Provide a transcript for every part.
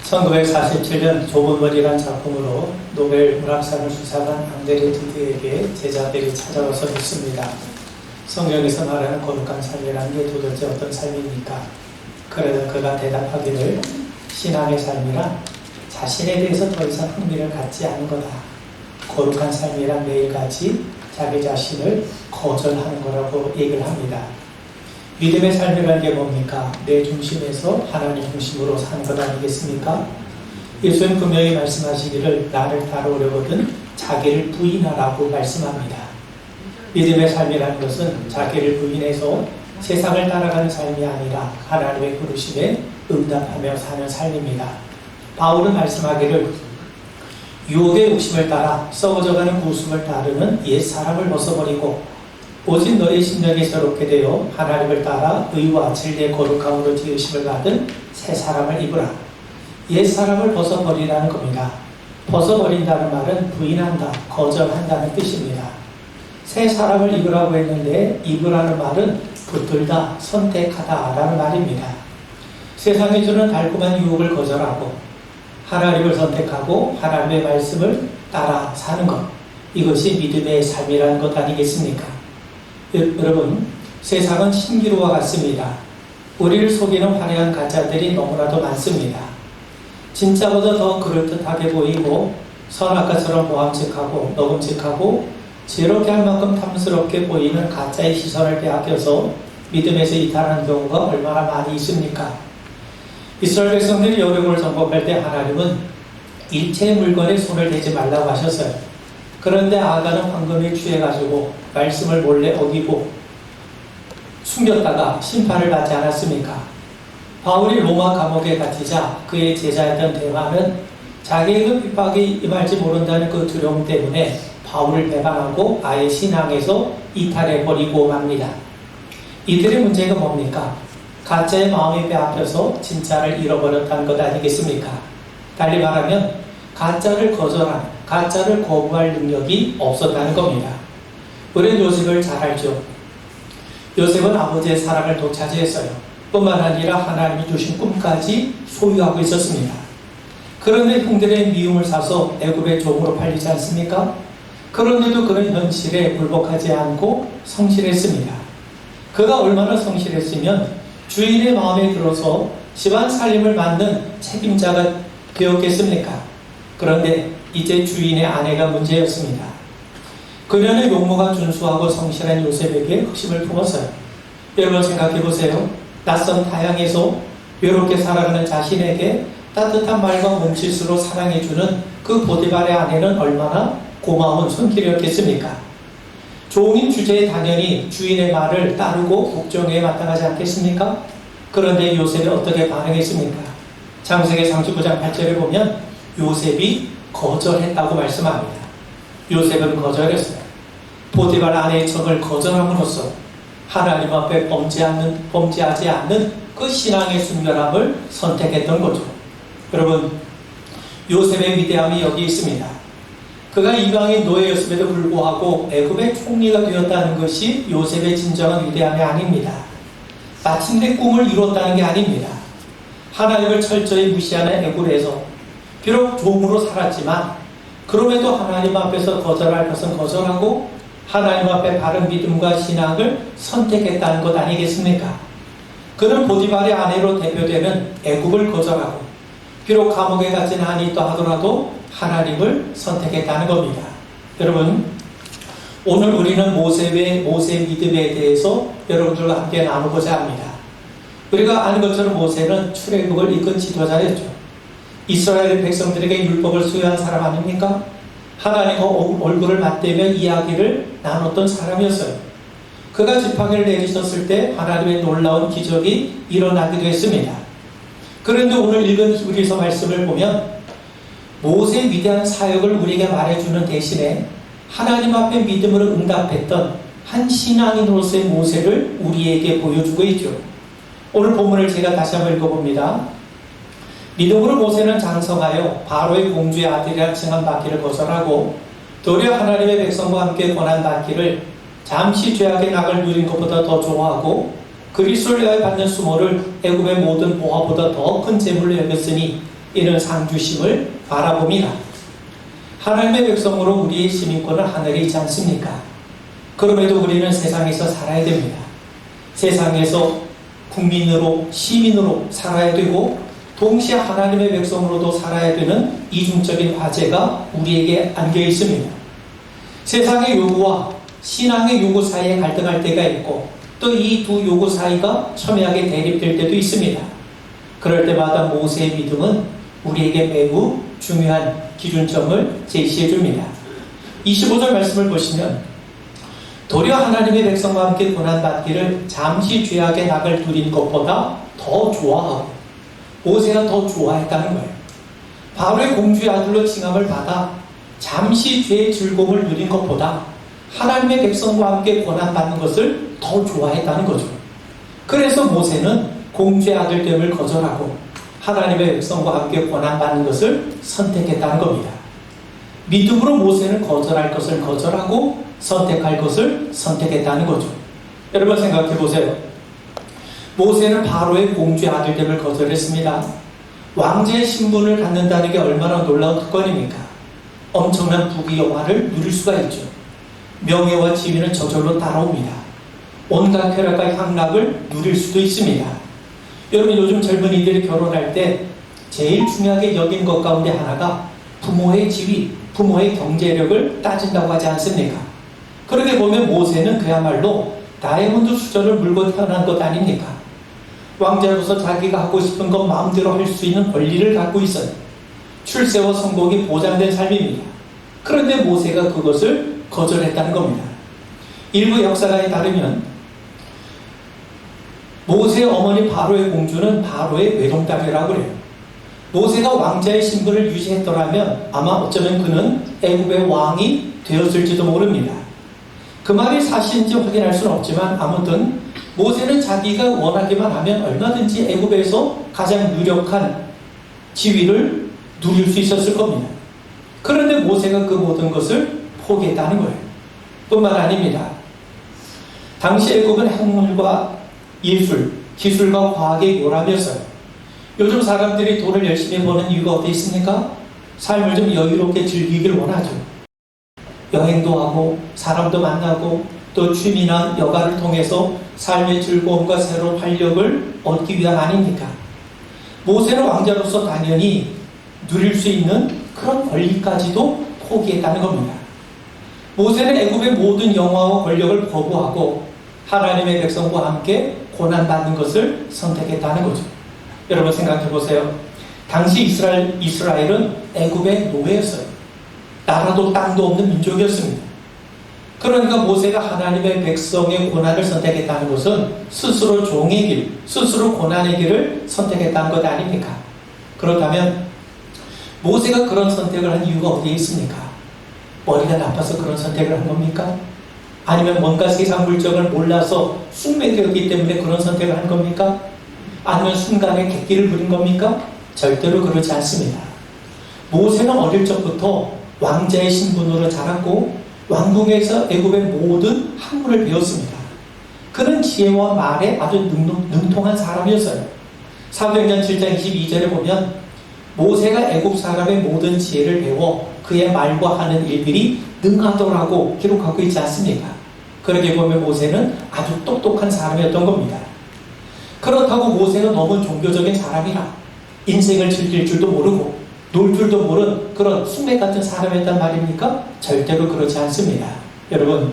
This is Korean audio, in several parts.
1947년 좁은 머리란 작품으로 노벨 문학상을 수상한 앙드레 두드에게 제자들이 찾아와서 묻습니다. 성경에서 말하는 거룩한 삶이라는 게 도대체 어떤 삶입니까? 그래서 그가 대답하기를 신앙의 삶이란 자신에 대해서 더 이상 흥미를 갖지 않은 거다. 거룩한 삶이란 매일같이 자기 자신을 거절하는 거라고 얘기를 합니다. 믿음의 삶이라는 게 뭡니까? 내 중심에서 하나님 중심으로 사는 것 아니겠습니까? 예수님 분명히 말씀하시기를 나를 따라오려거든 자기를 부인하라고 말씀합니다. 믿음의 삶이라는 것은 자기를 부인해서 세상을 따라가는 삶이 아니라 하나님의 부르심에 응답하며 사는 삶입니다. 바울은 말씀하기를 유혹의 욕심을 따라 썩어져가는 구습을 따르는 옛 사람을 벗어버리고 오직 너의 심령이 새롭게 되어 하나님을 따라 의와 진리의 거룩함으로 지으심을 받은 새 사람을 입으라. 옛 사람을 벗어버리라는 겁니다. 벗어버린다는 말은 부인한다, 거절한다는 뜻입니다. 새 사람을 입으라고 했는데 입으라는 말은 붙들다, 선택하다 라는 말입니다. 세상이 주는 달콤한 유혹을 거절하고 하나님을 선택하고 하나님의 말씀을 따라 사는 것, 이것이 믿음의 삶이라는 것 아니겠습니까? 여러분, 세상은 신기루와 같습니다. 우리를 속이는 화려한 가짜들이 너무나도 많습니다. 진짜보다 더 그럴듯하게 보이고 선악과처럼 모함직하고 녹음직하고 지혜롭게 할 만큼 탐스럽게 보이는 가짜의 시선을 빼앗겨서 믿음에서 이탈하는 경우가 얼마나 많이 있습니까? 이스라엘 백성들이 여리고를 정복할 때 하나님은 일체의 물건에 손을 대지 말라고 하셨어요. 그런데 아가는 황금에 취해가지고 말씀을 몰래 어기고 숨겼다가 심판을 받지 않았습니까? 바울이 로마 감옥에 갇히자 그의 제자였던 데마는 자기의 그 핍박이 임할지 모른다는 그 두려움 때문에 바울을 배반하고 아예 신앙에서 이탈해버리고 맙니다. 이들의 문제가 뭡니까? 가짜의 마음에 빼앗겨서 진짜를 잃어버렸다는 것 아니겠습니까? 달리 말하면 가짜를 거절하는, 가짜를 거부할 능력이 없었다는 겁니다. 우리는 요셉을 잘 알죠. 요셉은 아버지의 사랑을 독차지했어요. 뿐만 아니라 하나님이 주신 꿈까지 소유하고 있었습니다. 그런데 형들의 미움을 사서 애굽의 종으로 팔리지 않습니까? 그런데도 그는 현실에 굴복하지 않고 성실했습니다. 그가 얼마나 성실했으면 주인의 마음에 들어서 집안 살림을 맡는 책임자가 되었겠습니까? 그런데 이제 주인의 아내가 문제였습니다. 그녀는 용모가 준수하고 성실한 요셉에게 흑심을 품었어요. 여러분 생각해보세요. 낯선 타향에서 외롭게 살아가는 자신에게 따뜻한 말과 몸짓으로 사랑해주는 그 보디발의 아내는 얼마나 고마운 손길이었겠습니까? 종인 주제에 당연히 주인의 말을 따르고 복종에 마땅하지 않겠습니까? 그런데 요셉이 어떻게 반응했습니까? 창세기 39장 8절에 보면 요셉이 거절했다고 말씀합니다. 요셉은 거절했어요. 보디발 아내의 청을 거절함으로써 하나님 앞에 범죄하지 않는 그 신앙의 순결함을 선택했던 거죠. 여러분, 요셉의 위대함이 여기 있습니다. 그가 이방인 노예였음에도 불구하고 애굽의 총리가 되었다는 것이 요셉의 진정한 위대함이 아닙니다. 마침내 꿈을 이뤘다는 게 아닙니다. 하나님을 철저히 무시하는 애굽에서 비록 종으로 살았지만 그럼에도 하나님 앞에서 거절할 것은 거절하고 하나님 앞에 바른 믿음과 신앙을 선택했다는 것 아니겠습니까? 그는 보디발의 아내로 대표되는 애굽을 거절하고 비록 감옥에 갇힌 한이 있다 하더라도 하나님을 선택했다는 겁니다. 여러분, 오늘 우리는 모세 믿음에 대해서 여러분들과 함께 나누고자 합니다. 우리가 아는 것처럼 모세는 출애굽을 이끈 지도자였죠. 이스라엘 백성들에게 율법을 수여한 사람 아닙니까? 하나님과 얼굴을 맞대며 이야기를 나눴던 사람이었어요. 그가 지팡이를 내리셨을 때 하나님의 놀라운 기적이 일어나기도 했습니다. 그런데 오늘 읽은 히브리서 말씀을 보면 모세의 위대한 사역을 우리에게 말해주는 대신에 하나님 앞에 믿음으로 응답했던 한 신앙인으로서의 모세를 우리에게 보여주고 있죠. 오늘 본문을 제가 다시 한번 읽어봅니다. 믿음으로 모세는 장성하여 바로의 공주의 아들이라 칭함 받기를 거절하고 도리어 하나님의 백성과 함께 고난받기를 잠시 죄악의 낙을 누린 것보다 더 좋아하고 그리스도를 위하여 받는 수모를 애굽의 모든 보화보다 더 큰 재물로 여겼으니 이런 상주심을 바라봅니다. 하나님의 백성으로 우리의 시민권은 하늘에 있지 않습니까? 그럼에도 우리는 세상에서 살아야 됩니다. 세상에서 국민으로, 시민으로 살아야 되고 동시에 하나님의 백성으로도 살아야 되는 이중적인 과제가 우리에게 안겨 있습니다. 세상의 요구와 신앙의 요구 사이에 갈등할 때가 있고 또 이 두 요구 사이가 첨예하게 대립될 때도 있습니다. 그럴 때마다 모세의 믿음은 우리에게 매우 중요한 기준점을 제시해 줍니다. 25절 말씀을 보시면 도리어 하나님의 백성과 함께 고난받기를 잠시 죄악의 낙을 누린 것보다 더 좋아하고 모세가 더 좋아했다는 거예요. 바로의 공주의 아들로 칭함을 받아 잠시 죄의 즐거움을 누린 것보다 하나님의 백성과 함께 고난받는 것을 더 좋아했다는 거죠. 그래서 모세는 공주의 아들됨을 거절하고 하나님의 백성과 함께 고난받는 것을 선택했다는 겁니다. 믿음으로 모세는 거절할 것을 거절하고 선택할 것을 선택했다는 거죠. 여러분 생각해 보세요. 모세는 바로의 공주의 아들됨을 거절했습니다. 왕제의 신분을 갖는다는 게 얼마나 놀라운 특권입니까? 엄청난 부귀 영화를 누릴 수가 있죠. 명예와 지위는 저절로 따라옵니다. 온갖 쾌락과 향락을 누릴 수도 있습니다. 여러분 요즘 젊은이들이 결혼할 때 제일 중요하게 여긴 것 가운데 하나가 부모의 지위, 부모의 경제력을 따진다고 하지 않습니까? 그렇게 보면 모세는 그야말로 다이아몬드 수저를 물고 태어난 것 아닙니까? 왕자로서 자기가 하고 싶은 것 마음대로 할 수 있는 권리를 갖고 있어요. 출세와 성공이 보장된 삶입니다. 그런데 모세가 그것을 거절했다는 겁니다. 일부 역사가에 따르면 모세의 어머니 바로의 공주는 바로의 외동딸이라고 그래요. 모세가 왕자의 신분을 유지했더라면 아마 어쩌면 그는 애굽의 왕이 되었을지도 모릅니다. 그 말이 사실인지 확인할 수는 없지만 아무튼 모세는 자기가 원하기만 하면 얼마든지 애굽에서 가장 유력한 지위를 누릴 수 있었을 겁니다. 그런데 모세가 그 모든 것을 포기했다는 거예요. 뿐만 아닙니다. 당시 애굽은 학문과 예술, 기술과 과학의 요람이었어요. 요즘 사람들이 돈을 열심히 버는 이유가 어디 있습니까? 삶을 좀 여유롭게 즐기길 원하죠. 여행도 하고 사람도 만나고 또 취미나 여가를 통해서 삶의 즐거움과 새로운 활력을 얻기 위함 아닙니까? 모세는 왕자로서 당연히 누릴 수 있는 그런 권리까지도 포기했다는 겁니다. 모세는 애굽의 모든 영화와 권력을 거부하고 하나님의 백성과 함께 고난받는 것을 선택했다는 거죠. 여러분 생각해 보세요. 당시 이스라엘은 애굽의 노예였어요. 나라도 땅도 없는 민족이었습니다. 그러니까 모세가 하나님의 백성의 고난을 선택했다는 것은 스스로 종의 길, 스스로 고난의 길을 선택했다는 것 아닙니까? 그렇다면 모세가 그런 선택을 한 이유가 어디에 있습니까? 머리가 나빠서 그런 선택을 한 겁니까? 아니면 뭔가 세상 물정을 몰라서 쑥맥이었기 때문에 그런 선택을 한 겁니까? 아니면 순간에 객기를 부린 겁니까? 절대로 그렇지 않습니다. 모세는 어릴 적부터 왕자의 신분으로 자랐고 왕궁에서 애굽의 모든 학문을 배웠습니다. 그는 지혜와 말에 아주 능통한 사람이었어요. 사도행전 7장 22절에 보면 모세가 애굽 사람의 모든 지혜를 배워 그의 말과 하는 일들이 능하더라고 기록하고 있지 않습니까? 그렇게 보면 모세는 아주 똑똑한 사람이었던 겁니다. 그렇다고 모세가 너무 종교적인 사람이라 인생을 즐길 줄도 모르고 놀 줄도 모른 그런 숙맥 같은 사람이었단 말입니까? 절대로 그렇지 않습니다. 여러분,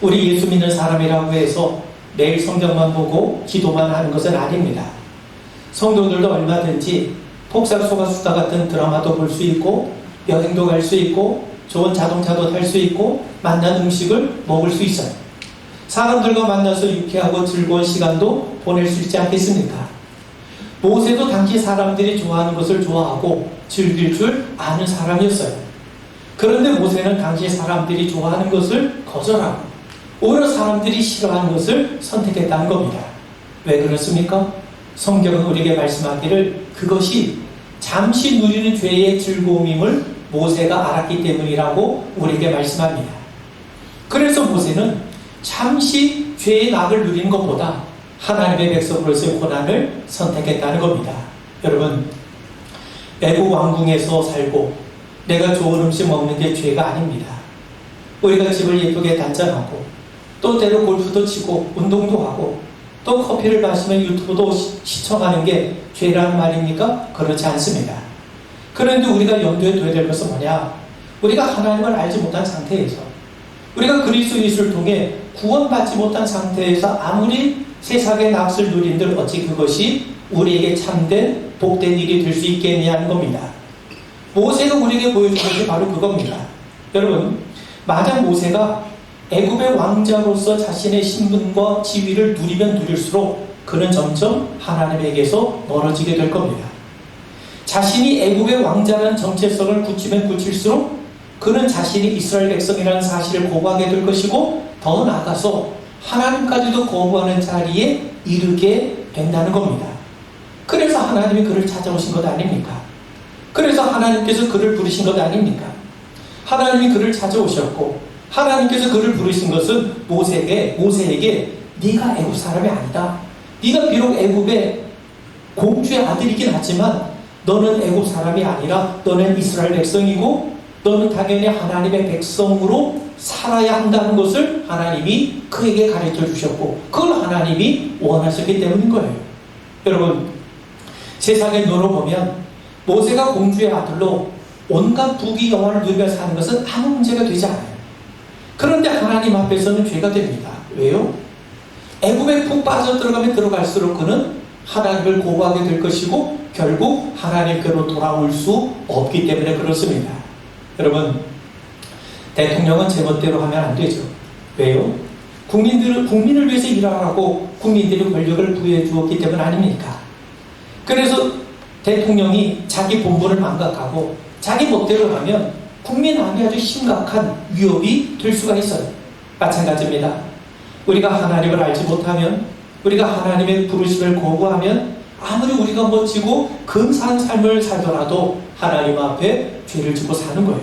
우리 예수 믿는 사람이라고 해서 매일 성경만 보고 기도만 하는 것은 아닙니다. 성도들도 얼마든지 폭삭소가수다 같은 드라마도 볼 수 있고 여행도 갈 수 있고 좋은 자동차도 탈 수 있고 맛난 음식을 먹을 수 있어요. 사람들과 만나서 유쾌하고 즐거운 시간도 보낼 수 있지 않겠습니까? 모세도 당시 사람들이 좋아하는 것을 좋아하고 즐길 줄 아는 사람이었어요. 그런데 모세는 당시 사람들이 좋아하는 것을 거절하고 오히려 사람들이 싫어하는 것을 선택했다는 겁니다. 왜 그렇습니까? 성경은 우리에게 말씀하기를 그것이 잠시 누리는 죄의 즐거움임을 모세가 알았기 때문이라고 우리에게 말씀합니다. 그래서 모세는 잠시 죄의 낙을 누리는 것보다 하나님의 백성으로서의 고난을 선택했다는 겁니다. 여러분, 애국 왕궁에서 살고 내가 좋은 음식 먹는 게 죄가 아닙니다. 우리가 집을 예쁘게 단장하고 또 때로 골프도 치고 운동도 하고 또 커피를 마시면 유튜브도 시청하는 게 죄라는 말입니까? 그렇지 않습니다. 그런데 우리가 염두에 둬야 될 것은 뭐냐? 우리가 하나님을 알지 못한 상태에서, 우리가 그리스도 예수를 통해 구원받지 못한 상태에서 아무리 세상의 낙을 누린들 어찌 그것이 우리에게 참된 복된 일이 될 수 있겠냐는 겁니다. 모세가 우리에게 보여준 것이 바로 그겁니다. 여러분, 만약 모세가 애굽의 왕자로서 자신의 신분과 지위를 누리면 누릴수록 그는 점점 하나님에게서 멀어지게 될 겁니다. 자신이 애굽의 왕자라는 정체성을 굳히면 굳힐수록 그는 자신이 이스라엘 백성이라는 사실을 거부하게 될 것이고, 더 나아가서 하나님까지도 거부하는 자리에 이르게 된다는 겁니다. 그래서 하나님이 그를 찾아오신 것 아닙니까? 그래서 하나님께서 그를 부르신 것 아닙니까? 하나님이 그를 찾아오셨고 하나님께서 그를 부르신 것은 모세에게 네가 애굽 사람이 아니다. 네가 비록 애굽의 공주의 아들이긴 하지만 너는 애굽 사람이 아니라 너는 이스라엘 백성이고 너는 당연히 하나님의 백성으로 살아야 한다는 것을 하나님이 그에게 가르쳐 주셨고, 그걸 하나님이 원하셨기 때문인 거예요. 여러분, 세상의 눈으로 보면 모세가 공주의 아들로 온갖 부귀 영화를 누리며 사는 것은 아무 문제가 되지 않아요. 그런데 하나님 앞에서는 죄가 됩니다. 왜요? 애굽에 푹 빠져들어가면 들어갈수록 그는 하나님을 거부하게 될 것이고 결국 하나님께로 돌아올 수 없기 때문에 그렇습니다. 여러분, 대통령은 제멋대로 하면 안 되죠. 왜요? 국민을 위해서 일하라고 국민들이 권력을 부여해 주었기 때문 아닙니까? 그래서 대통령이 자기 본분을 망각하고 자기 멋대로 하면 국민 안에 아주 심각한 위협이 될 수가 있어요. 마찬가지입니다. 우리가 하나님을 알지 못하면, 우리가 하나님의 부르심을 거부하면 아무리 우리가 멋지고 근사한 삶을 살더라도 하나님 앞에 죄를 짓고 사는 거예요.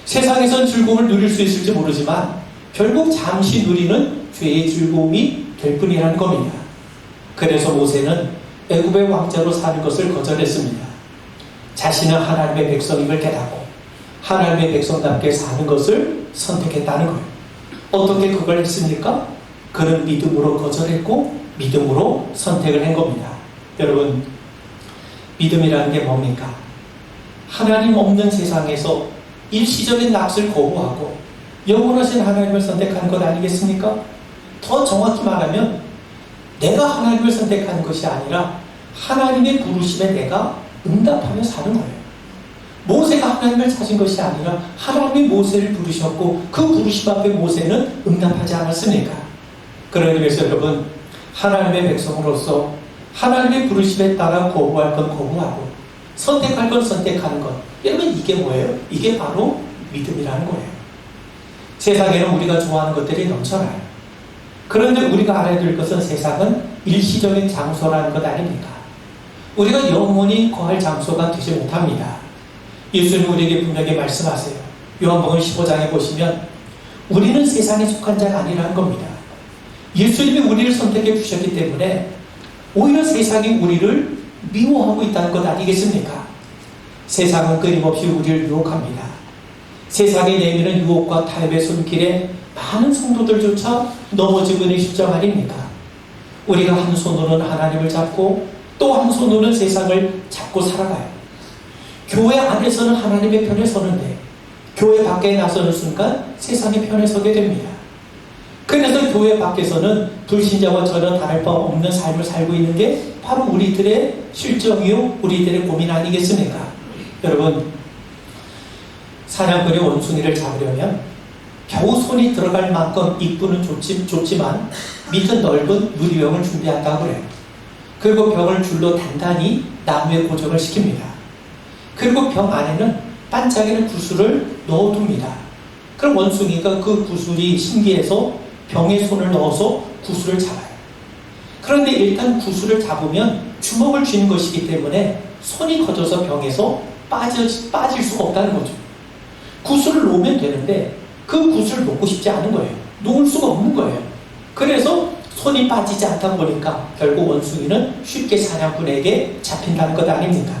세상에선 즐거움을 누릴 수 있을지 모르지만 결국 잠시 누리는 죄의 즐거움이 될 뿐이라는 겁니다. 그래서 모세는 애굽의 왕자로 사는 것을 거절했습니다. 자신은 하나님의 백성임을 깨닫고 하나님의 백성답게 사는 것을 선택했다는 거예요. 어떻게 그걸 했습니까? 그는 믿음으로 거절했고 믿음으로 선택을 한 겁니다. 여러분, 믿음이라는 게 뭡니까? 하나님 없는 세상에서 일시적인 낙을 거부하고 영원하신 하나님을 선택하는 것 아니겠습니까? 더 정확히 말하면 내가 하나님을 선택하는 것이 아니라 하나님의 부르심에 내가 응답하며 사는 거예요. 모세가 하나님을 찾은 것이 아니라 하나님이 모세를 부르셨고 그 부르심 앞에 모세는 응답하지 않았습니까? 그러기 위해서 여러분, 하나님의 백성으로서 하나님의 부르심에 따라 거부할 건 거부하고 선택할 건 선택하는 것, 여러분, 이게 뭐예요? 이게 바로 믿음이라는 거예요. 세상에는 우리가 좋아하는 것들이 넘쳐나요. 그런데 우리가 알아야 될 것은 세상은 일시적인 장소라는 것 아닙니까? 우리가 영원히 거할 장소가 되지 못합니다. 예수님 우리에게 분명히 말씀하세요. 요한복음 15장에 보시면 우리는 세상에 속한 자가 아니라는 겁니다. 예수님이 우리를 선택해 주셨기 때문에 오히려 세상이 우리를 미워하고 있다는 것 아니겠습니까? 세상은 끊임없이 우리를 유혹합니다. 세상에 내미는 유혹과 타협의 손길에 많은 성도들조차 넘어지고 있는 실정 아닙니까? 우리가 한 손으로는 하나님을 잡고 또 한 손으로는 세상을 잡고 살아가요. 교회 안에서는 하나님의 편에 서는데 교회 밖에 나서는 순간 세상의 편에 서게 됩니다. 그래서 교회 밖에서는 불신자와 전혀 다를 바 없는 삶을 살고 있는 게 바로 우리들의 실정이요, 우리들의 고민 아니겠습니까? 여러분, 사냥꾼이 원숭이를 잡으려면 겨우 손이 들어갈 만큼 입구는 좁지만 밑은 넓은 유리병을 준비한다고 그래요. 그리고 병을 줄로 단단히 나무에 고정을 시킵니다. 그리고 병 안에는 반짝이는 구슬을 넣어둡니다. 그럼 원숭이가 그 구슬이 신기해서 병에 손을 넣어서 구슬을 잡아요. 그런데 일단 구슬을 잡으면 주먹을 쥐는 것이기 때문에 손이 커져서 병에서 빠질 수가 없다는 거죠. 구슬을 놓으면 되는데 그 구슬을 놓고 싶지 않은 거예요. 놓을 수가 없는 거예요. 그래서 손이 빠지지 않다 보니까 결국 원숭이는 쉽게 사냥꾼에게 잡힌다는 것 아닙니까?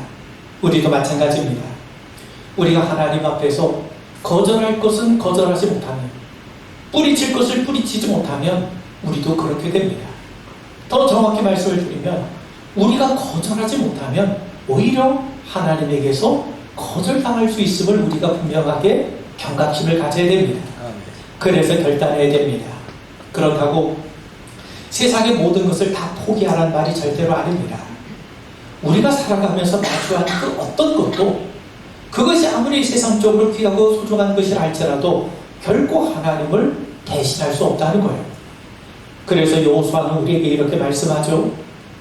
우리도 마찬가지입니다. 우리가 하나님 앞에서 거절할 것은 거절하지 못하면, 뿌리칠 것을 뿌리치지 못하면 우리도 그렇게 됩니다. 더 정확히 말씀을 드리면 우리가 거절하지 못하면 오히려 하나님에게서 거절당할 수 있음을 우리가 분명하게 경각심을 가져야 됩니다. 그래서 결단해야 됩니다. 그렇다고 세상의 모든 것을 다 포기하라는 말이 절대로 아닙니다. 우리가 살아가면서 마주하는 그 어떤 것도, 그것이 아무리 세상적으로 귀하고 소중한 것이라 할지라도 결코 하나님을 대신할 수 없다는 거예요. 그래서 여호수아는 우리에게 이렇게 말씀하죠.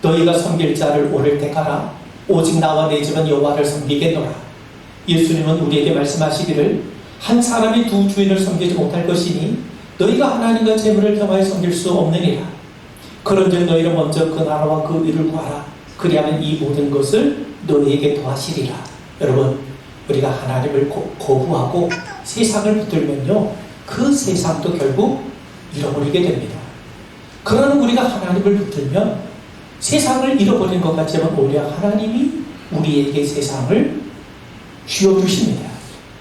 너희가 섬길 자를 오를 택하라. 오직 나와 내 집은 여호와를 섬기겠노라. 예수님은 우리에게 말씀하시기를 한 사람이 두 주인을 섬기지 못할 것이니 너희가 하나님과 재물을 겸하여 섬길 수 없느니라. 그런즉 너희는 먼저 그 나라와 그 의를 구하라. 그리하면 이 모든 것을 너희에게 더하시리라. 여러분, 우리가 하나님을 거부하고 세상을 붙들면요, 그 세상도 결국 잃어버리게 됩니다. 그러나 우리가 하나님을 붙들면 세상을 잃어버린 것 같지만 오히려 하나님이 우리에게 세상을 쥐어주십니다.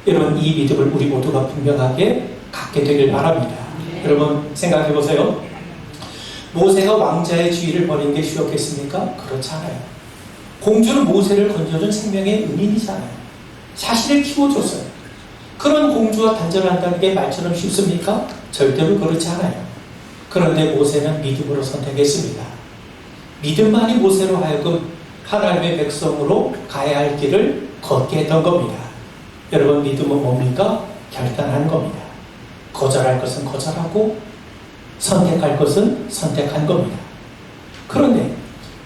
여러분, 이 믿음을 우리 모두가 분명하게 갖게 되길 바랍니다. 여러분, 생각해 보세요. 모세가 왕자의 지위를 버린 게 쉬웠겠습니까? 그렇지 않아요. 공주는 모세를 건져준 생명의 은인이잖아요. 자신을 키워줬어요. 그런 공주와 단절한다는 게 말처럼 쉽습니까? 절대로 그렇지 않아요. 그런데 모세는 믿음으로 선택했습니다. 믿음만이 모세로 하여금 하나님의 백성으로 가야 할 길을 걷게 했던 겁니다. 여러분, 믿음은 뭡니까? 결단하는 겁니다. 거절할 것은 거절하고 선택할 것은 선택한 겁니다. 그런데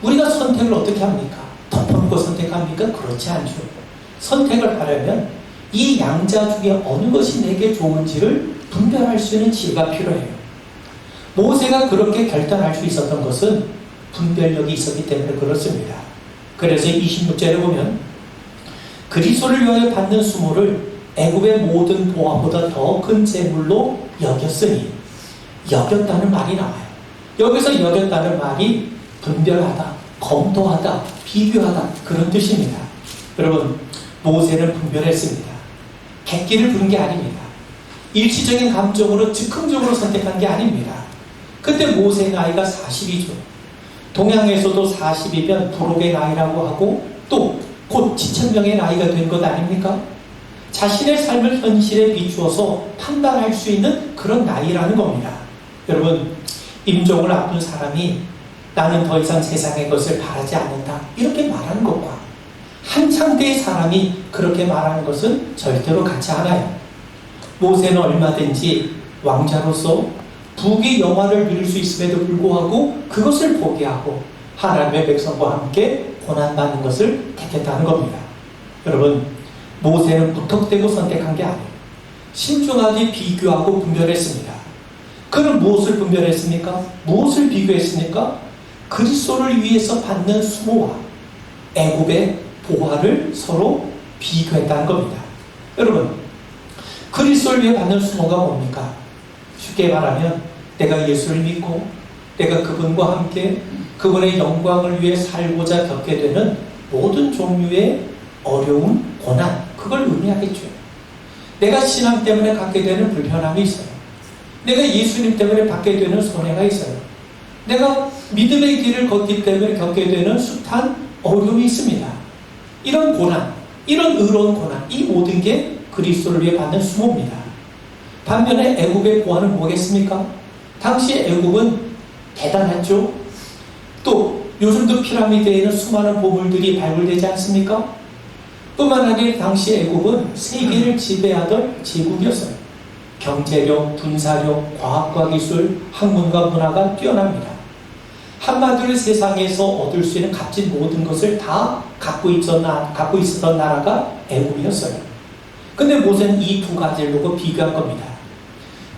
우리가 선택을 어떻게 합니까? 덮어놓고 선택합니까? 그렇지 않죠. 선택을 하려면 이 양자 중에 어느 것이 내게 좋은지를 분별할 수 있는 지혜가 필요해요. 모세가 그렇게 결단할 수 있었던 것은 분별력이 있었기 때문에 그렇습니다. 그래서 26절에 보면 그리스도를 위하여 받는 수모를 애굽의 모든 보화보다 더 큰 재물로 여겼으니, 여겼다는 말이 나와요. 여기서 여겼다는 말이 분별하다, 검토하다, 비교하다, 그런 뜻입니다. 여러분, 모세는 분별했습니다. 객기를 부른 게 아닙니다. 일시적인 감정으로 즉흥적으로 선택한 게 아닙니다. 그때 모세의 나이가 40이죠. 동양에서도 40이면 부록의 나이라고 하고 또 곧 지천명의 나이가 된 것 아닙니까? 자신의 삶을 현실에 비추어서 판단할 수 있는 그런 나이라는 겁니다. 여러분, 임종을 앞둔 사람이 나는 더 이상 세상의 것을 바라지 않는다, 이렇게 말하는 것과 한창 때의 사람이 그렇게 말하는 것은 절대로 같지 않아요. 모세는 얼마든지 왕자로서 부귀 영화를 누릴 수 있음에도 불구하고 그것을 포기하고 하나님의 백성과 함께 고난받는 것을 택했다는 겁니다. 여러분, 모세는 무턱대고 선택한 게 아니에요. 신중하게 비교하고 분별했습니다. 그는 무엇을 분별했습니까? 무엇을 비교했습니까? 그리스도를 위해서 받는 수모와 애굽의 보화를 서로 비교했다는 겁니다. 여러분, 그리스도를 위해 받는 수모가 뭡니까? 쉽게 말하면 내가 예수를 믿고 내가 그분과 함께 그분의 영광을 위해 살고자 겪게 되는 모든 종류의 어려움, 고난, 그걸 의미하겠죠. 내가 신앙 때문에 갖게 되는 불편함이 있어요. 내가 예수님 때문에 받게 되는 손해가 있어요. 내가 믿음의 길을 걷기 때문에 겪게 되는 숱한 어려움이 있습니다. 이런 고난, 이런 의로운 고난, 이 모든 게 그리스도를 위해 받는 수모입니다. 반면에 애굽의 보화는 뭐겠습니까? 당시 애굽은 대단했죠. 또 요즘도 피라미드에는 수많은 보물들이 발굴되지 않습니까? 뿐만 아니라 당시 애굽은 세계를 지배하던 제국이었어요. 경제력, 군사력, 과학과 기술, 학문과 문화가 뛰어납니다. 한마디로 세상에서 얻을 수 있는 값진 모든 것을 다 갖고 있었던 나라가 애굽이었어요. 근데 모세는 이 두 가지를 두고 비교한 겁니다.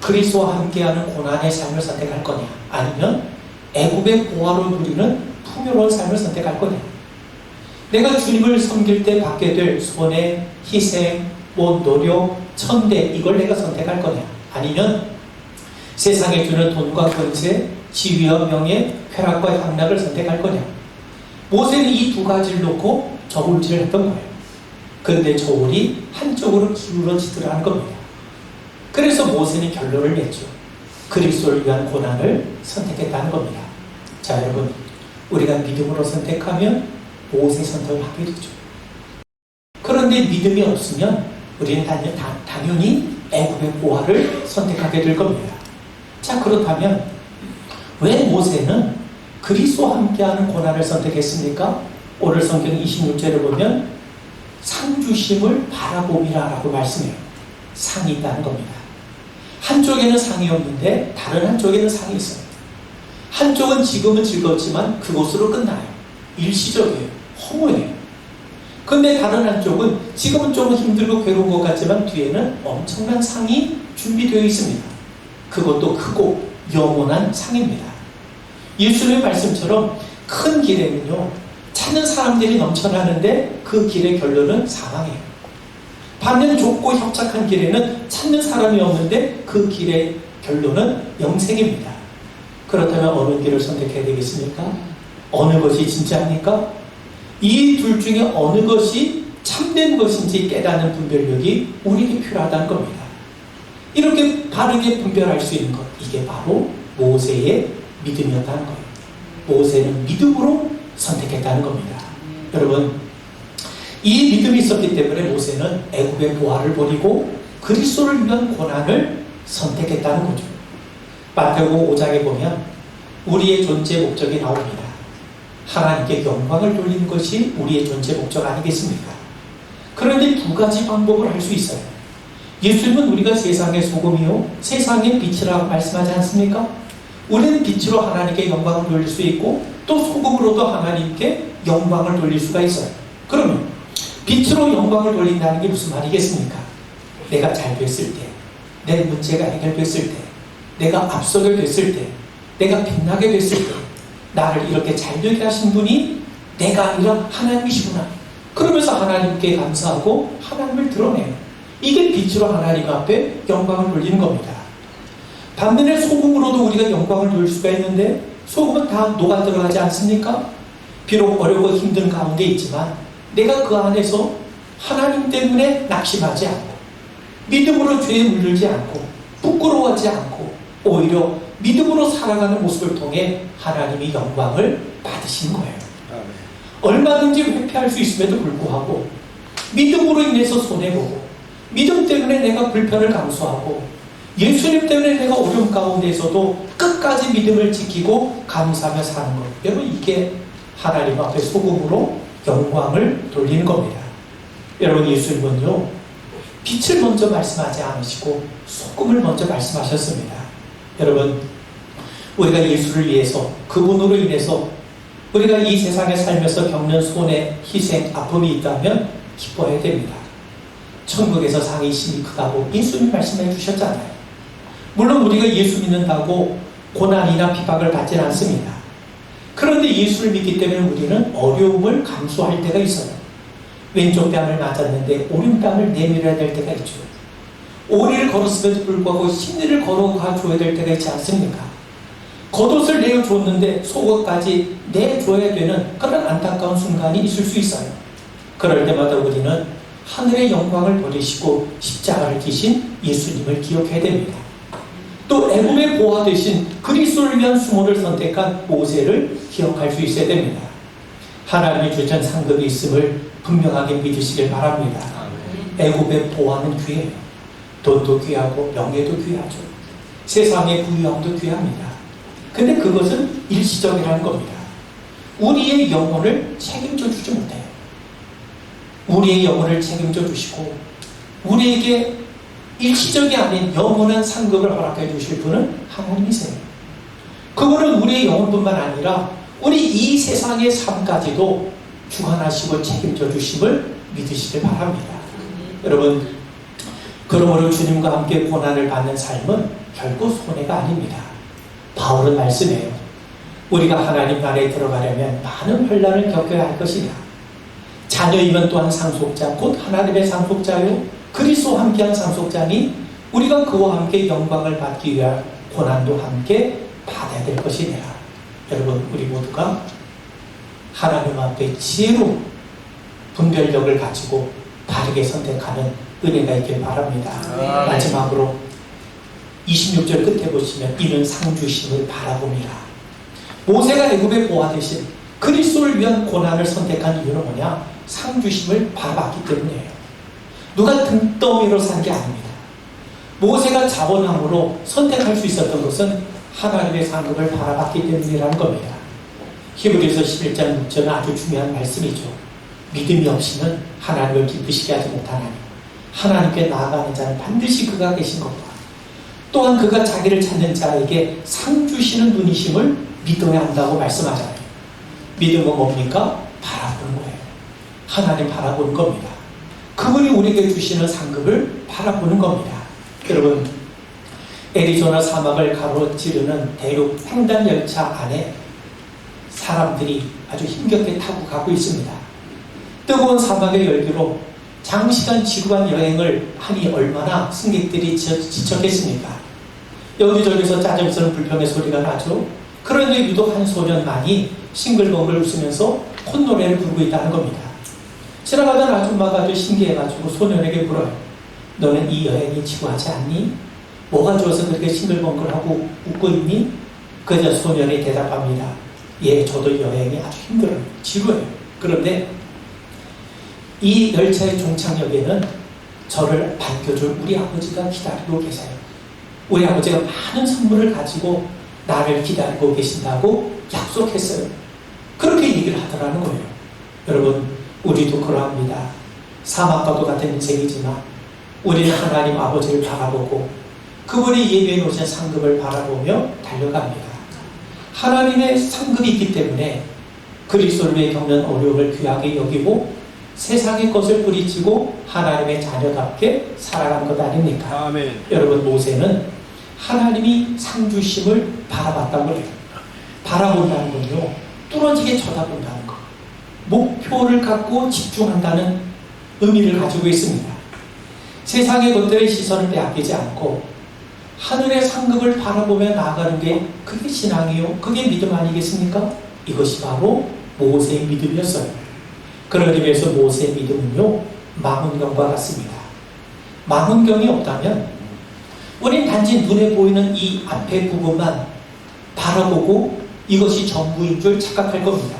그리스도와 함께하는 고난의 삶을 선택할 거냐, 아니면 애굽의 보화로 누리는 풍요로운 삶을 선택할 거냐. 내가 주님을 섬길 때 받게 될 손해, 희생, 노력, 천대, 이걸 내가 선택할 거냐, 아니면 세상에 주는 돈과 권세, 지위와 명예, 쾌락과 향락을 선택할 거냐. 모세는 이 두 가지를 놓고 저울질을 했던 거예요. 그런데 저울이 한쪽으로 기울어지더라는 겁니다. 그래서 모세는 결론을 냈죠. 그리스도를 위한 고난을 선택했다는 겁니다. 자, 여러분, 우리가 믿음으로 선택하면 모세 선택을 하게 되죠. 그런데 믿음이 없으면 우리는 당연히 애굽의 보화를 선택하게 될 겁니다. 자, 그렇다면 왜 모세는 그리스도와 함께하는 고난을 선택했습니까? 오늘 성경 26절에 보면 상주심을 바라봄이라 라고 말씀해요. 상이 있다는 겁니다. 한쪽에는 상이 없는데 다른 한쪽에는 상이 있어요. 한쪽은 지금은 즐겁지만 그곳으로 끝나요. 일시적이에요. 허무해요. 근데 다른 한쪽은 지금은 좀 힘들고 괴로운 것 같지만 뒤에는 엄청난 상이 준비되어 있습니다. 그것도 크고 영원한 상입니다. 예수님의 말씀처럼 큰 길에는요, 찾는 사람들이 넘쳐나는데 그 길의 결론은 사망이에요. 반면 좁고 협착한 길에는 찾는 사람이 없는데 그 길의 결론은 영생입니다. 그렇다면 어느 길을 선택해야 되겠습니까? 어느 것이 진짜입니까? 이 둘 중에 어느 것이 참된 것인지 깨닫는 분별력이 우리에게 필요하다는 겁니다. 이렇게 바르게 분별할 수 있는 것, 이게 바로 모세의 믿음이었다는 거예요. 모세는 믿음으로 선택했다는 겁니다. 여러분, 이 믿음이 있었기 때문에 모세는 애굽의 보화를 버리고 그리스도를 위한 고난을 선택했다는 거죠. 마태복음 5장에 보면 우리의 존재 목적이 나옵니다. 하나님께 영광을 돌리는 것이 우리의 존재 목적 아니겠습니까? 그런데 두 가지 방법을 할 수 있어요. 예수님은 우리가 세상의 소금이요 세상의 빛이라고 말씀하지 않습니까? 우리는 빛으로 하나님께 영광을 돌릴 수 있고 또 소금으로도 하나님께 영광을 돌릴 수가 있어요. 그러면 빛으로 영광을 돌린다는 게 무슨 말이겠습니까? 내가 잘 됐을 때, 내 문제가 해결됐을 때, 내가 앞서게 됐을 때, 내가 빛나게 됐을 때, 나를 이렇게 잘 되게 하신 분이 내가 아니라 하나님이시구나. 그러면서 하나님께 감사하고 하나님을 드러내요. 이게 빛으로 하나님 앞에 영광을 돌리는 겁니다. 반면에 소금으로도 우리가 영광을 돌릴 수가 있는데 소금은 다 녹아 들어가지 않습니까? 비록 어렵고 힘든 가운데 있지만 내가 그 안에서 하나님 때문에 낙심하지 않고 믿음으로 죄에 물들지 않고 부끄러워하지 않고 오히려 믿음으로 살아가는 모습을 통해 하나님이 영광을 받으신 거예요. 얼마든지 회피할 수 있음에도 불구하고 믿음으로 인해서 손해보고 믿음 때문에 내가 불편을 감수하고 예수님 때문에 내가 어려움 가운데에서도 끝까지 믿음을 지키고 감사하며 사는 것, 여러분, 이게 하나님 앞에 소금으로 영광을 돌리는 겁니다. 여러분, 예수님은요 빛을 먼저 말씀하지 않으시고 소금을 먼저 말씀하셨습니다. 여러분, 우리가 예수를 위해서 그분으로 인해서 우리가 이 세상에 살면서 겪는 손해, 희생, 아픔이 있다면 기뻐해야 됩니다. 천국에서 상이 심히 크다고 예수님 말씀해 주셨잖아요. 물론 우리가 예수 믿는다고 고난이나 비박을 받지는 않습니다. 그런데 예수를 믿기 때문에 우리는 어려움을 감수할 때가 있어요. 왼쪽 뺨을 맞았는데 오른뺨을 내밀어야 될 때가 있죠. 오리를 걸었음에도 불구하고 십리를 걸어가 줘야 될 때가 있지 않습니까? 겉옷을 내어줬는데 속옷까지 내줘야 되는 그런 안타까운 순간이 있을 수 있어요. 그럴 때마다 우리는 하늘의 영광을 버리시고 십자가를 지신 예수님을 기억해야 됩니다. 또 애굽의 보화 대신 그리스도를 위한 수모를 선택한 모세를 기억할 수 있어야 됩니다. 하나님이 주신 상급이 있음을 분명하게 믿으시길 바랍니다. 애굽의 보화는 귀해요. 돈도 귀하고 명예도 귀하죠. 세상의 부유함도 귀합니다. 근데 그것은 일시적이라는 겁니다. 우리의 영혼을 책임져 주지 못해요. 우리의 영혼을 책임져 주시고 우리에게 일시적이 아닌 영원한 상급을 허락해 주실 분은 하나님이세요. 그분은 우리의 영혼뿐만 아니라 우리 이 세상의 삶까지도 주관하시고 책임져 주심을 믿으시길 바랍니다. 여러분, 그러므로 주님과 함께 고난을 받는 삶은 결코 손해가 아닙니다. 바울은 말씀해요. 우리가 하나님 나라에 들어가려면 많은 환난을 겪어야 할 것이다. 자녀이면 또한 상속자, 곧 하나님의 상속자요 그리스도와 함께한 상속자니 우리가 그와 함께 영광을 받기 위한 고난도 함께 받아야 될 것이니라. 여러분, 우리 모두가 하나님 앞에 지혜로 분별력을 가지고 바른 바르게 선택하는 은혜가 있길 바랍니다. 마지막으로 26절 끝에 보시면 이는 상주심을 바라봅니다. 모세가 애굽에 보아되신 그리스도를 위한 고난을 선택한 이유는 뭐냐? 상주심을 바라봤기 때문이에요. 누가 등더미로 산 게 아닙니다. 모세가 자원함으로 선택할 수 있었던 것은 하나님의 상급을 바라봤기 때문이라는 겁니다. 히브리서 11장 6절은 아주 중요한 말씀이죠. 믿음이 없이는 하나님을 기쁘시게 하지 못하나니 하나님께 나아가는 자는 반드시 그가 계신 것과 또한 그가 자기를 찾는 자에게 상 주시는 분이심을 믿어야 한다고 말씀하잖아요. 믿음은 뭡니까? 바라보는 거예요. 하나님 바라보는 겁니다. 그분이 우리에게 주시는 상급을 바라보는 겁니다. 여러분, 애리조나 사막을 가로지르는 대륙 횡단 열차 안에 사람들이 아주 힘겹게 타고 가고 있습니다. 뜨거운 사막의 열기로 장시간 지루한 여행을 하니 얼마나 승객들이 지쳤겠습니까? 여기저기서 짜증스러운 불평의 소리가 나죠. 그런데 유독 한 소년만이 싱글벙글 웃으면서 콧노래를 부르고 있다는 겁니다. 지나가던 아줌마가 아주 신기해가지고 소년에게 물어요. 너는 이 여행이 지루하지 않니? 뭐가 좋아서 그렇게 싱글벙글하고 웃고 있니? 그저 소년이 대답합니다. 예, 저도 여행이 아주 힘들어요. 지루해요. 그런데 이 열차의 종착역에는 저를 반겨줄 우리 아버지가 기다리고 계세요. 우리 아버지가 많은 선물을 가지고 나를 기다리고 계신다고 약속했어요. 그렇게 얘기를 하더라는 거예요. 여러분, 우리도 그러합니다. 사막과도 같은 인생이지만 우리는 하나님 아버지를 바라보고 그분이 예비해 놓으신 상급을 바라보며 달려갑니다. 하나님의 상급이 있기 때문에 그리스도를 위해 겪는 어려움을 귀하게 여기고 세상의 것을 뿌리치고 하나님의 자녀답게 살아간 것 아닙니까? 아멘. 여러분, 모세는 하나님이 상 주심을 바라봤다고 해요. 바라본다는 건요, 뚫어지게 쳐다본다는 것, 목표를 갖고 집중한다는 의미를 가지고 있습니다. 세상의 것들의 시선을 빼앗기지 않고 하늘의 상급을 바라보며 나아가는 게 그게 신앙이요, 그게 믿음 아니겠습니까? 이것이 바로 모세의 믿음이었어요. 그런 의미에서 모세의 믿음은요, 망원경과 같습니다. 망원경이 없다면 우린 단지 눈에 보이는 이 앞에 부분만 바라보고 이것이 전부인 줄 착각할 겁니다.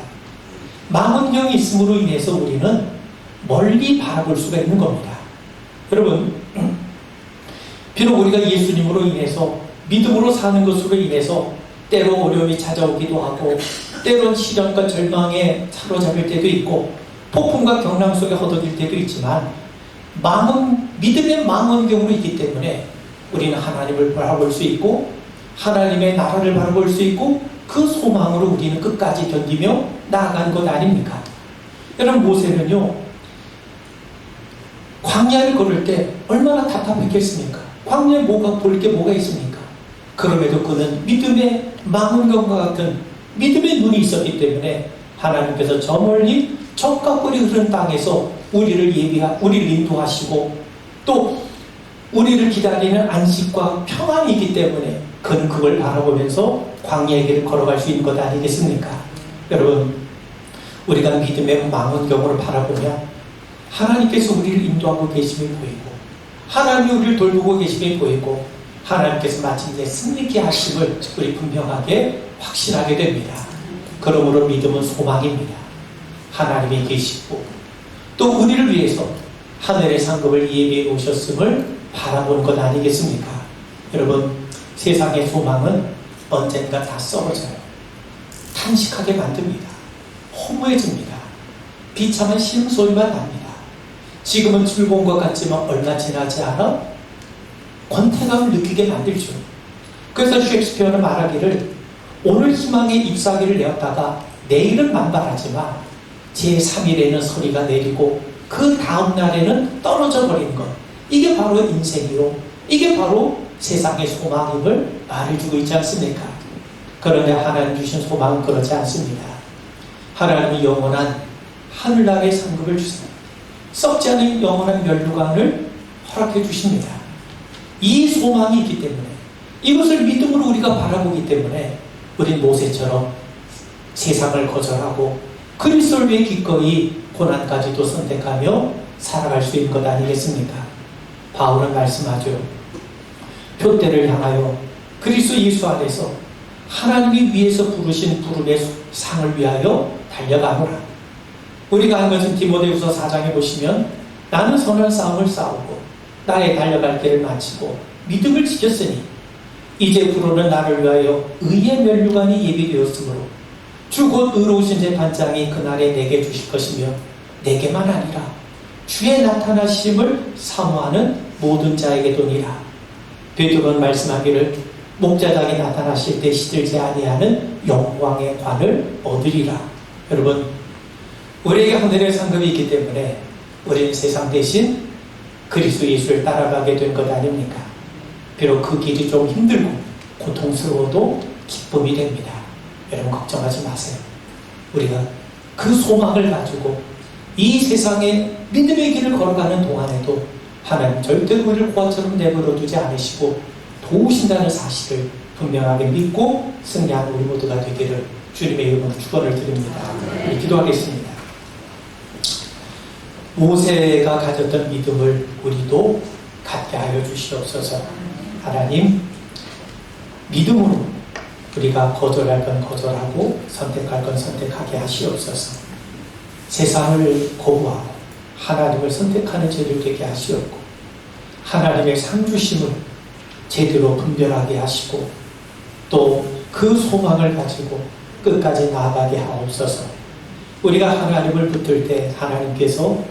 망원경이 있음으로 인해서 우리는 멀리 바라볼 수가 있는 겁니다. 여러분, 비록 우리가 예수님으로 인해서 믿음으로 사는 것으로 인해서 때로 어려움이 찾아오기도 하고 때론 시련과 절망에 사로잡힐 때도 있고 폭풍과 경랑 속에 허덕일 때도 있지만 믿음의 망원경으로 있기 때문에 우리는 하나님을 바라볼 수 있고 하나님의 나라를 바라볼 수 있고 그 소망으로 우리는 끝까지 견디며 나아간 것 아닙니까? 여러분, 모세는요, 광야를 걸을 때 얼마나 답답했겠습니까? 광야에 볼 게 뭐가 있습니까? 그럼에도 그는 믿음의 망원경과 같은 믿음의 눈이 있었기 때문에 하나님께서 저 멀리 적과 꿀이 흐르는 땅에서 우리를 인도하시고 또 우리를 기다리는 안식과 평안이 있기 때문에 그는 그걸 바라보면서 광야의 길을 걸어갈 수 있는 것 아니겠습니까? 여러분, 우리가 믿음의 망원경으로 바라보면 하나님께서 우리를 인도하고 계심이 보이고 하나님이 우리를 돌보고 계심이 보이고 하나님께서 마침 이제 승리케 하심을 우리 분명하게 확신하게 됩니다. 그러므로 믿음은 소망입니다. 하나님이 계시고 또 우리를 위해서 하늘의 상급을 예비해 놓으셨음을 바라보는 것 아니겠습니까? 여러분, 세상의 소망은 언젠가 다 썩어져요. 탄식하게 만듭니다. 허무해집니다. 비참한 신음소리만 납니다. 지금은 즐거운 것 같지만 얼마 지나지 않아 권태감을 느끼게 만들죠. 그래서 셰익스피어는 말하기를 오늘 희망의 잎사귀를 내었다가 내일은 만발하지만 제3일에는 서리가 내리고 그 다음날에는 떨어져 버리는 것, 이게 바로 인생이요, 이게 바로 세상의 소망임을 말해주고 있지 않습니까? 그런데 하나님 주신 소망은 그렇지 않습니다. 하나님이 영원한 하늘나라의 상급을 주세요. 썩지 않은 영원한 멸류관을 허락해 주십니다. 이 소망이 있기 때문에, 이것을 믿음으로 우리가 바라보기 때문에 우린 모세처럼 세상을 거절하고 그리스도를 위해 기꺼이 고난까지도 선택하며 살아갈 수 있는 것 아니겠습니까? 바울은 말씀하죠. 표대를 향하여 그리스도 예수 안에서 하나님이 위에서 부르신 부름의 상을 위하여 달려가노라. 우리가 한 것은 디모데후서 4장에 보시면 나는 선한 싸움을 싸우고 나의 달려갈 길을 마치고 믿음을 지켰으니 이제 부로는 나를 위하여 의의 면류관이 예비되었으므로 주 곧 의로우신 재판장이 그날에 내게 주실 것이며 내게만 아니라 주의 나타나심을 사모하는 모든 자에게도니라. 베드로는 말씀하기를 목자장이 나타나실 때 시들지 아니하는 영광의 관을 얻으리라. 여러분, 우리에게 하늘의 상급이 있기 때문에 우리는 세상 대신 그리스도 예수를 따라가게 된 것 아닙니까? 비록 그 길이 좀 힘들고 고통스러워도 기쁨이 됩니다. 여러분 걱정하지 마세요. 우리가 그 소망을 가지고 이 세상에 믿음의 길을 걸어가는 동안에도 하나님 절대로 우리를 고아처럼 내버려 두지 않으시고 도우신다는 사실을 분명하게 믿고 승리하는 우리 모두가 되기를 주님의 이름으로 축원을 드립니다. 우리 기도하겠습니다. 모세가 가졌던 믿음을 우리도 갖게 하여 주시옵소서. 하나님, 믿음으로 우리가 거절할 건 거절하고 선택할 건 선택하게 하시옵소서. 세상을 거부하고 하나님을 선택하는 저희들 되게 하시옵고 하나님의 상주심을 제대로 분별하게 하시고 또 그 소망을 가지고 끝까지 나아가게 하옵소서. 우리가 하나님을 붙들 때 하나님께서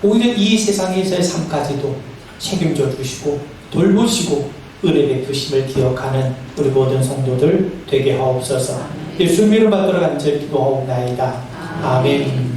오히려 이 세상에서의 삶까지도 책임져 주시고 돌보시고 은혜 베푸심을 기억하는 우리 모든 성도들 되게 하옵소서. 예수님을 받들어 간절히 기도하옵나이다. 아멘.